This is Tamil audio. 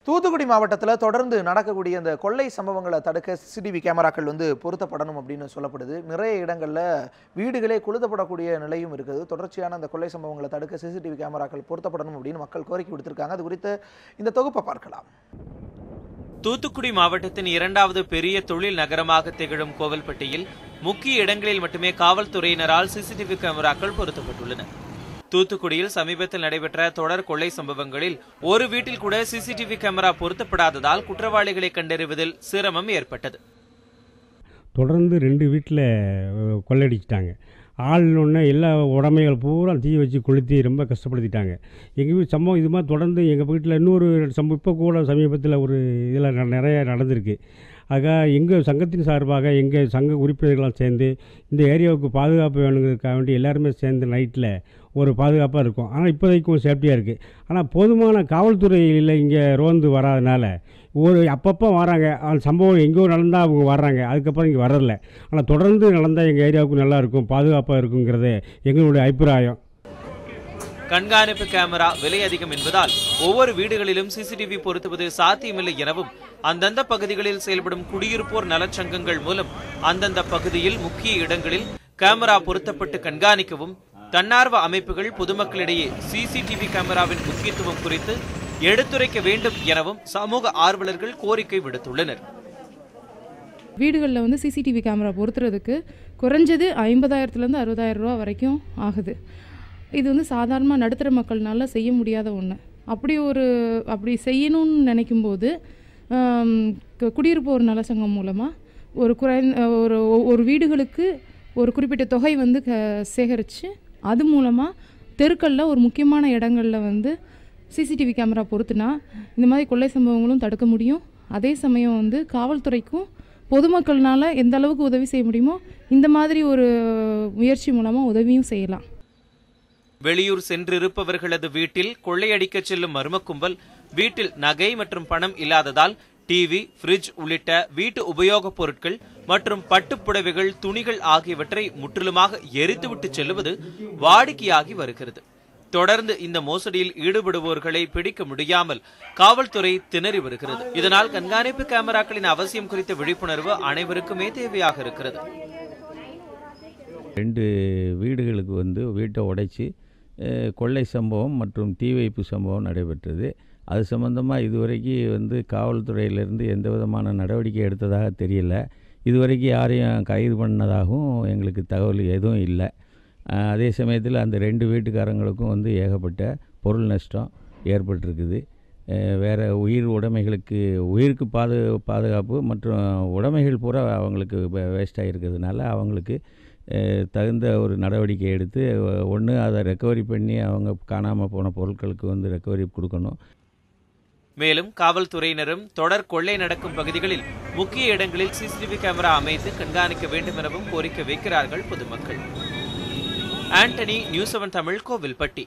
தூத்துக்குடி மாவட்டத்தில் தொடர்ந்து நடக்கக்கூடிய இந்த கொள்ளை சம்பவங்களை தடுக்க சிசிடிவி கேமராக்கள் பொருத்தப்படணும் அப்படின்னு சொல்லப்படுது. நிறைய இடங்களில் வீடுகளே கொளுத்தப்படக்கூடிய நிலையும் இருக்குது. தொடர்ச்சியான அந்த கொள்ளை சம்பவங்களை தடுக்க சிசிடிவி கேமராக்கள் பொருத்தப்படணும் அப்படின்னு மக்கள் கோரிக்கை விடுத்திருக்காங்க. அது குறித்து இந்த தொகுப்பை பார்க்கலாம். தூத்துக்குடி மாவட்டத்தின் இரண்டாவது பெரிய தொழில் நகரமாக திகழும் கோவில்பட்டியில் முக்கிய இடங்களில் மட்டுமே காவல்துறையினரால் சிசிடிவி கேமராக்கள் பொருத்தப்பட்டுள்ளன. தூத்துக்குடியில் சமீபத்தில் நடைபெற்ற தொடர் கொள்ளை சம்பவங்களில் ஒரு வீட்டில் கூட சிசிடிவி கேமரா பொருத்தப்படாததால் குற்றவாளிகளை கண்டறிவதில் சிரமம் ஏற்பட்டது. தொடர்ந்து 2 வீட்டில் கொள்ளையடிச்சிட்டாங்க. ஒன்று எல்லா உடைமைகள் பூரா தீ வச்சு கொளுத்தி ரொம்ப கஷ்டப்படுத்திட்டாங்க. எங்கள் வீட்டு சம்பவம் இது மாதிரி தொடர்ந்து எங்கள் வீட்டில் இன்னொரு சம்பவம் இப்போ கூட சமீபத்தில் ஒரு இதில் நிறைய நடந்திருக்கு. ஆக எங்கள் சங்கத்தின் சார்பாக எங்கள் சங்க உறுப்பினர்களாம் சேர்ந்து இந்த ஏரியாவுக்கு பாதுகாப்பு வேணுங்கிறதுக்காக வேண்டி எல்லாருமே சேர்ந்து நைட்டில் ஒரு பாதுகாப்பாக இருக்கும். ஆனால் இப்போதைக்கும் சேஃப்டியாக இருக்குது. ஆனால் போதுமான காவல்துறையில் இங்கே ரோந்து வராதனால அப்பப்போ வராங்க. அந்த சம்பவம் எங்கேயோ நடந்தால் அவங்க வர்றாங்க, அதுக்கப்புறம் இங்கே வர்றதில்ல. ஆனால் தொடர்ந்து நடந்தால் எங்கள் ஏரியாவுக்கு நல்லா இருக்கும், பாதுகாப்பாக இருக்குங்கிறது எங்களுடைய அபிப்பிராயம். கண்காணிப்பு கேமரா விலை அதிகம் என்பதால் ஒவ்வொரு வீடுகளிலும் சிசிடிவி பொருத்துவது சாத்தியமில்லை எனவும் அந்தந்த பகுதிகளில் செயல்படும் குடியிருப்போர் நலச்சங்கங்கள் மூலம் அந்தந்த பகுதியில் முக்கிய இடங்களில் கேமரா பொருத்தப்பட்டு கண்காணிக்கவும் தன்னார்வ அமைப்புகள் பொதுமக்களிடையே சிசிடிவி கேமராவின் முக்கியத்துவம் குறித்து எடுத்துரைக்க வேண்டும் எனவும் சமூக ஆர்வலர்கள் கோரிக்கை விடுத்துள்ளனர். வீடுகளில் சிசிடிவி கேமரா பொருத்துறதுக்கு குறைஞ்சது 50,000 60,000 ரூபா வரைக்கும் ஆகுது. இது சாதாரணமாக நடுத்தர மக்கள்னால செய்ய முடியாத ஒன்று. அப்படி செய்யணும்னு நினைக்கும்போது குடியிருப்போர் நலச்சங்கம் மூலமாக ஒரு வீடுகளுக்கு ஒரு குறிப்பிட்ட தொகை சேகரித்து அது மூலமாக தெருக்களில் ஒரு முக்கியமான இடங்களில் சிசிடிவி கேமரா பொருத்துனா இந்த மாதிரி கொள்ளை சம்பவங்களும் தடுக்க முடியும். அதே சமயம் காவல்துறைக்கும் பொதுமக்கள்னால எந்த அளவுக்கு உதவி செய்ய முடியுமோ இந்த மாதிரி ஒரு முயற்சி மூலமாக உதவியும் செய்யலாம். வெளியூர் சென்றிருப்பவர்களது வீட்டில் கொள்ளையடிக்க செல்லும் மர்ம கும்பல் வீட்டில் நகை மற்றும் பணம் இல்லாததால் டிவி, ஃப்ரிட்ஜ் உள்ளிட்ட வீட்டு உபயோகப் பொருட்கள் மற்றும் பட்டுப்புடவைகள், துணிகள் ஆகியவற்றை முற்றிலுமாக எரித்துவிட்டு செல்லுவது வாடிக்கையாகி வருகிறது. தொடர்ந்து இந்த மோசடியில் ஈடுபடுவோர்களை பிடிக்க முடியாமல் காவல்துறை திணறி வருகிறது. இதனால் கண்காணிப்பு கேமராக்களின் அவசியம் குறித்த விழிப்புணர்வு அனைவருக்குமே தேவையாக இருக்கிறது. 2 வீடுகளுக்கு வீட்டை உடைச்சி கொள்ளை சம்பவம் மற்றும் தீ வைப்பு சம்பவம் நடைபெற்றது. அது சம்பந்தமாக இதுவரைக்கும் காவல்துறையிலிருந்து எந்த விதமான நடவடிக்கை எடுத்ததாக தெரியல. இதுவரைக்கும் யாரையும் கைது பண்ணதாகவும் எங்களுக்கு தகவல் எதுவும் இல்லை. அதே சமயத்தில் அந்த 2 வீட்டுக்காரங்களுக்கும் ஏகப்பட்ட பொருள் நஷ்டம் ஏற்பட்டிருக்குது. வேறு உடைமைகளுக்கு உயிருக்கு பாதுகாப்பு மற்றும் உடைமைகள் பூரா அவங்களுக்கு வேஸ்ட் ஆகிருக்கிறதுனால அவங்களுக்கு தகுந்த ஒரு நடவடிக்கை எடுத்து ஒன்று அதை ரெக்கவரி பண்ணி அவங்க காணாமல் போன பொருட்களுக்கு ரெக்கவரி கொடுக்கணும். மேலும் காவல்துறையினரும் தொடர் கொள்ளை நடக்கும் பகுதிகளில் முக்கிய இடங்களில் சிசிடிவி கேமரா அமைத்து கண்காணிக்க வேண்டும் எனவும் கோரிக்கை வைக்கிறார்கள் பொதுமக்கள். ஆண்டனி, நியூஸ் 7 தமிழ், கோவில்பட்டி.